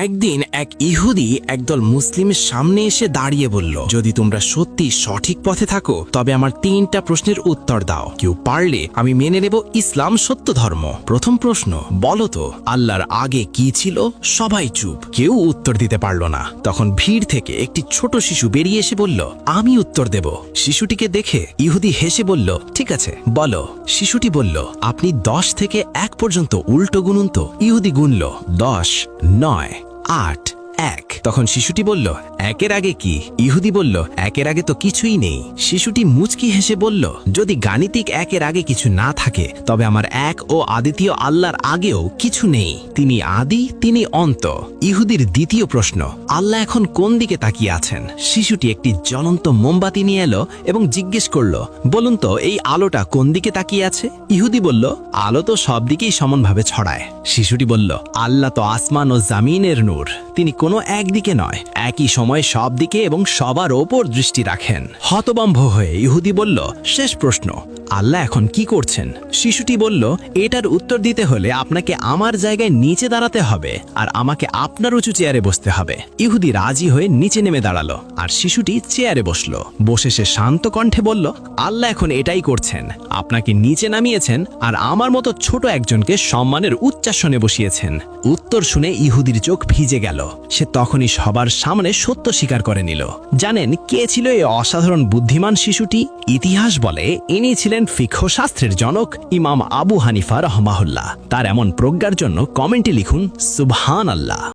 একদিন এক ইহুদি একদল মুসলিমের সামনে এসে দাঁড়িয়ে বলল, যদি তোমরা সত্যি সঠিক পথে থাকো তবে আমার 3টা প্রশ্নের উত্তর দাও। কেউ পারলে আমি মেনে নেব ইসলাম সত্য ধর্ম। প্রথম প্রশ্ন, বলো তো আল্লাহর আগে কি ছিল? সবাই চুপ, কেউ উত্তর দিতে পারল না। তখন ভিড় থেকে একটি ছোট শিশু বেরিয়ে এসে বলল, আমি উত্তর দেব। শিশুটিকে দেখে ইহুদি হেসে বলল, ঠিক আছে বলো। শিশুটি বলল, আপনি 10 থেকে 1 পর্যন্ত উল্টো গুনুন তো। ইহুদি গুনল 10, 9, 8, 1। তখন শিশুটি বলল, 1-এর আগে কি? ইহুদি বলল, 1-এর আগে তো কিছুই নেই। শিশুটি মুচকি হেসে বলল, যদি গাণিতিক 1-এর আগে কিছু না থাকে তবে আমার এক ও আদিতীয় আল্লাহর আগেও কিছু নেই। তিনি আদি, তিনি অন্ত। ইহুদির দ্বিতীয় প্রশ্ন, আল্লাহ এখন কোন দিকে তাকিয়ে আছেন? শিশুটি একটি জ্বলন্ত মোমবাতি নিয়ে এলো এবং জিজ্ঞেস করল, বলুন তো এই আলোটা কোন দিকে তাকিয়ে আছে? ইহুদি বলল, আলো তো সব দিকেই সমানভাবে ছড়ায়। শিশুটি বলল, আল্লাহ তো আসমান ও জামিনের নূর, তিনি কোনো একদিকে নয়, একই সময় সব দিকে এবং সবার ওপর দৃষ্টি রাখেন। হতভম্ব হয়ে ইহুদি বলল, শেষ প্রশ্ন, আল্লাহ এখন কি করছেন? শিশুটি বলল, এটার উত্তর দিতে হলে আপনাকে আমার জায়গায় নিচে দাঁড়াতে হবে আর আমাকে আপনার উঁচু চেয়ারে বসতে হবে। ইহুদি রাজি হয়ে নিচে নেমে দাঁড়ালো আর শিশুটি চেয়ারে বসলো। বসে সে শান্ত কণ্ঠে বলল, আল্লাহ এখন এটাই করছেন, আপনাকে নিচে নামিয়েছেন আর আমার মতো ছোট একজনকে সম্মানের উচ্চাসনে বসিয়েছেন। উত্তর শুনে ইহুদির চোখ ভিজে গেল। সে তখনই সবার সামনে সত্য স্বীকার করে নিল। জানেন কে ছিল এই অসাধারণ বুদ্ধিমান শিশুটি? ইতিহাস বলে ইনি ছিলেন ফিকহ শাস্ত্রের জনক ইমাম আবু হানিফা রহমাহুল্লাহ। তার এমন প্রজ্ঞার জন্য কমেন্টে লিখুন সুবহানাল্লাহ।